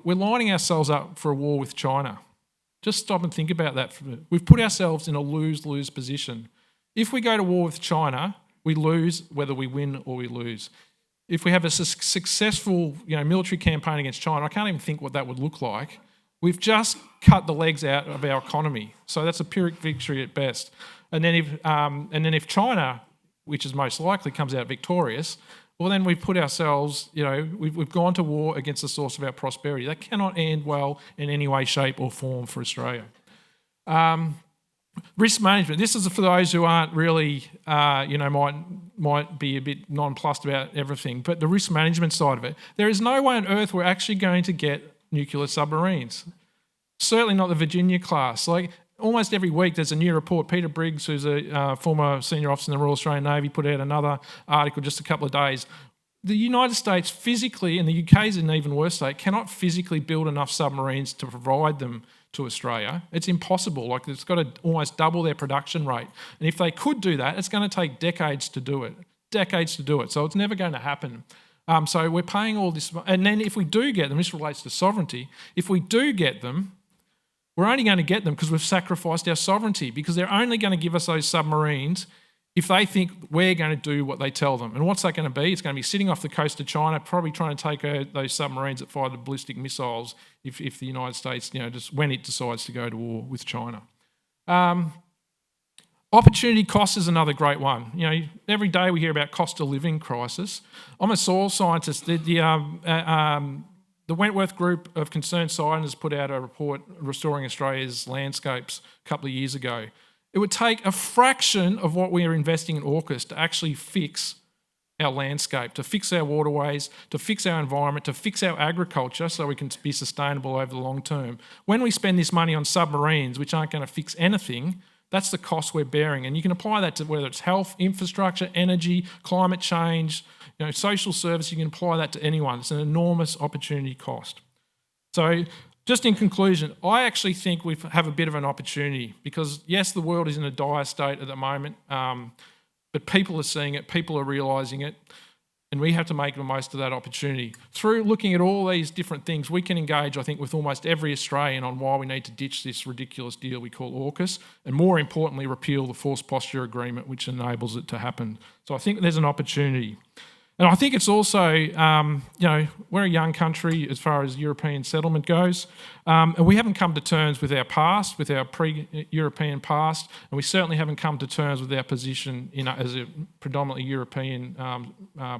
We're lining ourselves up for a war with China. Just stop and think about that. We've put ourselves in a lose-lose position. If we go to war with China, we lose whether we win or we lose. If we have a successful military campaign against China, I can't even think what that would look like. We've just cut the legs out of our economy. So that's a Pyrrhic victory at best. And then if China, which is most likely, comes out victorious, well, then we've put ourselves, we've gone to war against the source of our prosperity. That cannot end well in any way, shape or form for Australia. Risk management. This is for those who aren't really, might be a bit nonplussed about everything, but the risk management side of it. There is no way on earth we're actually going to get nuclear submarines. Certainly not the Virginia class. Like almost every week there's a new report. Peter Briggs, who's a former senior officer in the Royal Australian Navy, put out another article just a couple of days. The United States physically, and the UK is in an even worse state, cannot physically build enough submarines to provide them to Australia. It's impossible. Like it's got to almost double their production rate. And if they could do that, it's going to take decades to do it. So it's never going to happen. So we're paying all this. And then if we do get them, this relates to sovereignty, if we do get them, we're only going to get them because we've sacrificed our sovereignty, because they're only going to give us those submarines if they think we're going to do what they tell them. And what's that going to be? It's going to be sitting off the coast of China, probably trying to take out those submarines that fire the ballistic missiles if the United States, just when it decides to go to war with China. Opportunity cost is another great one. Every day we hear about cost of living crisis. I'm a soil scientist. The Wentworth Group of Concerned Scientists put out a report, Restoring Australia's Landscapes, a couple of years ago. It would take a fraction of what we are investing in AUKUS to actually fix our landscape, to fix our waterways, to fix our environment, to fix our agriculture so we can be sustainable over the long term. When we spend this money on submarines, which aren't going to fix anything, that's the cost we're bearing. And you can apply that to whether it's health, infrastructure, energy, climate change, social service. You can apply that to anyone. It's an enormous opportunity cost. So just in conclusion, I actually think we have a bit of an opportunity because, yes, the world is in a dire state at the moment, but people are seeing it, people are realising it, and we have to make the most of that opportunity. Through looking at all these different things, we can engage, I think, with almost every Australian on why we need to ditch this ridiculous deal we call AUKUS, and more importantly, repeal the Forced Posture Agreement, which enables it to happen. So I think there's an opportunity. And I think it's also, we're a young country as far as European settlement goes, and we haven't come to terms with our past, with our pre-European past, and we certainly haven't come to terms with our position as a predominantly European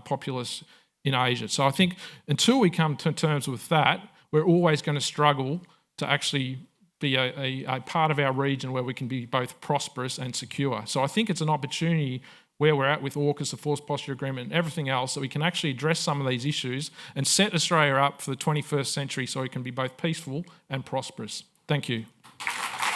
populace in Asia. So I think until we come to terms with that, we're always going to struggle to actually be a part of our region where we can be both prosperous and secure. So I think it's an opportunity where we're at with AUKUS, the Forced Posture Agreement and everything else, that we can actually address some of these issues and set Australia up for the 21st century so it can be both peaceful and prosperous. Thank you.